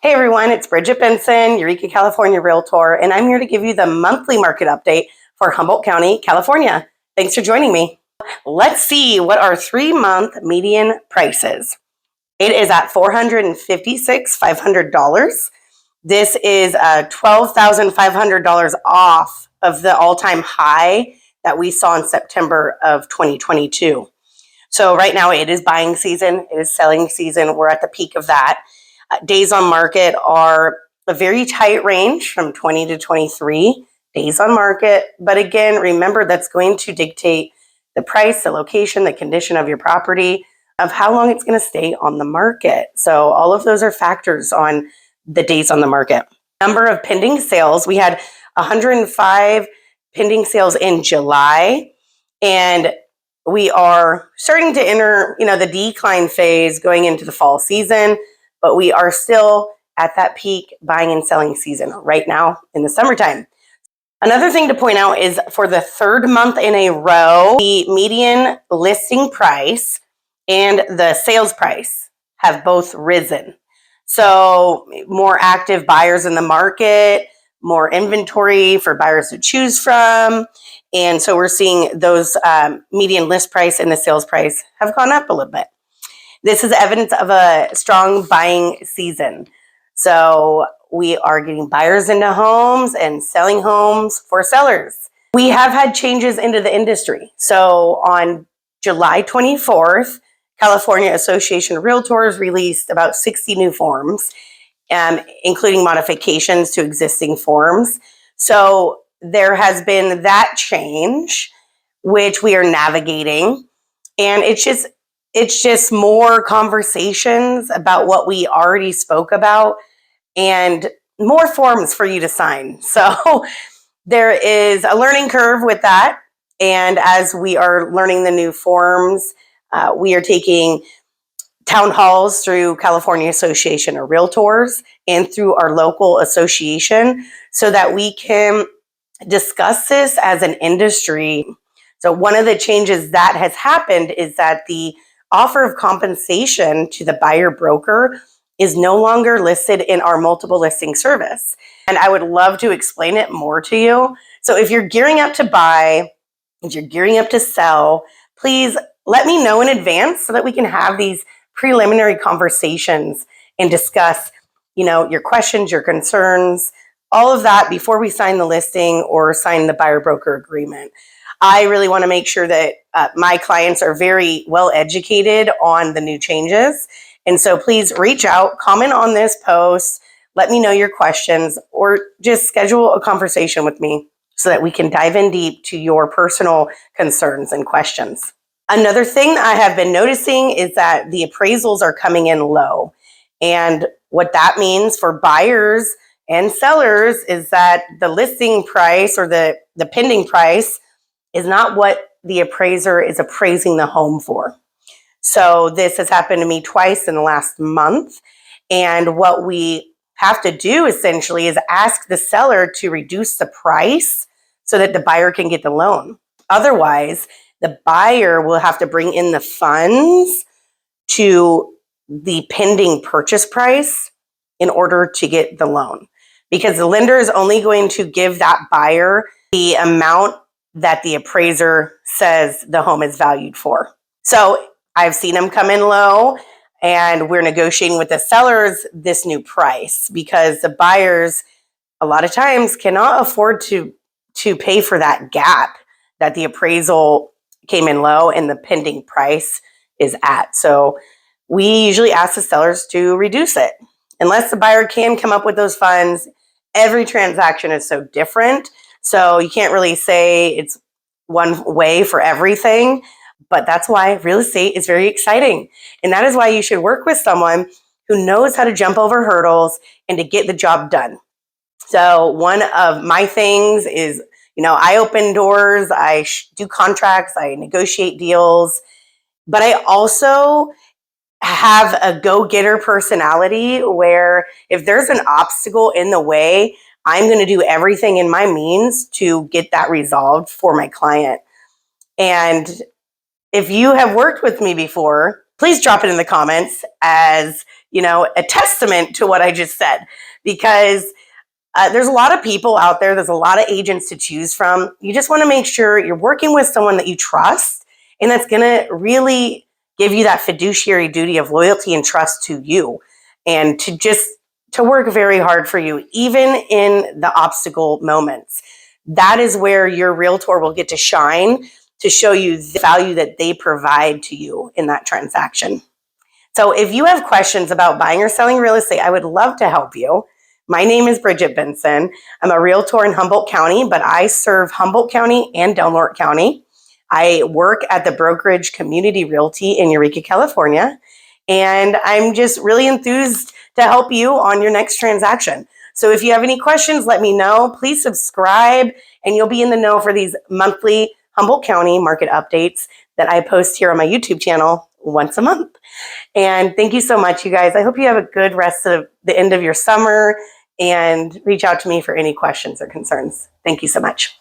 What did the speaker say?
Hey everyone, it's Brigitte Benson, Eureka, California Realtor, and I'm here to give you the monthly market update for Humboldt County, California. Thanks for joining me. Let's see what our 3-month median price is. It is at $456,500. This is $12,500 off of the all-time high that we saw in September of 2022. So right now it is buying season, it is selling season. We're at the peak of that. Days on market are a very tight range from 20 to 23 days on market. But again, remember that's going to dictate the price, the location, the condition of your property, of how long it's going to stay on the market. So all of those are factors on the days on the market. Number of pending sales, we had 105 pending sales in July, and we are starting to enter, the decline phase going into the fall season. But we are still at that peak buying and selling season right now in the summertime. Another thing to point out is for the 3rd month in a row, the median listing price and the sales price have both risen. So more active buyers in the market, more inventory for buyers to choose from. And so we're seeing those median list price and the sales price have gone up a little bit. This is evidence of a strong buying season. So we are getting buyers into homes and selling homes for sellers. We have had changes into the industry. So on July 24th, California Association of Realtors released about 60 new forms, including modifications to existing forms. So there has been that change, which we are navigating. And it's just more conversations about what we already spoke about and more forms for you to sign. So there is a learning curve with that. And as we are learning the new forms, we are taking town halls through California Association of Realtors and through our local association so that we can discuss this as an industry. So one of the changes that has happened is that the offer of compensation to the buyer broker is no longer listed in our multiple listing service. And I would love to explain it more to you. So if you're gearing up to buy, if you're gearing up to sell, please let me know in advance so that we can have these preliminary conversations and discuss, your questions, your concerns, all of that before we sign the listing or sign the buyer broker agreement. I really want to make sure that my clients are very well educated on the new changes. And so please reach out, comment on this post, let me know your questions, or just schedule a conversation with me so that we can dive in deep to your personal concerns and questions. Another thing that I have been noticing is that the appraisals are coming in low. And what that means for buyers and sellers is that the listing price or the pending price is not what the appraiser is appraising the home for. So this has happened to me twice in the last month. And what we have to do essentially is ask the seller to reduce the price so that the buyer can get the loan. Otherwise, the buyer will have to bring in the funds to the pending purchase price in order to get the loan. Because the lender is only going to give that buyer the amount that the appraiser says the home is valued for. So I've seen them come in low, and we're negotiating with the sellers this new price because the buyers a lot of times cannot afford to pay for that gap that the appraisal came in low and the pending price is at. So we usually ask the sellers to reduce it. Unless the buyer can come up with those funds, every transaction is so different. So you can't really say it's one way for everything, but that's why real estate is very exciting. And that is why you should work with someone who knows how to jump over hurdles and to get the job done. So one of my things is, I open doors, I do contracts, I negotiate deals, but I also have a go-getter personality where if there's an obstacle in the way, I'm going to do everything in my means to get that resolved for my client. And if you have worked with me before, please drop it in the comments, as a testament to what I just said, because there's a lot of people out there. There's a lot of agents to choose from. You just want to make sure you're working with someone that you trust and that's going to really give you that fiduciary duty of loyalty and trust to you, and to work very hard for you, even in the obstacle moments. That is where your realtor will get to shine, to show you the value that they provide to you in that transaction. So if you have questions about buying or selling real estate, I would love to help you. My name is Brigitte Benson. I'm a realtor in Humboldt County, but I serve Humboldt County and Del Norte County. I work at the brokerage Community Realty in Eureka, California, and I'm just really enthused to help you on your next transaction. So if you have any questions, let me know. Please subscribe, and you'll be in the know for these monthly Humboldt County market updates that I post here on my YouTube channel once a month. And thank you so much, you guys. I hope you have a good rest of the end of your summer, and reach out to me for any questions or concerns. Thank you so much.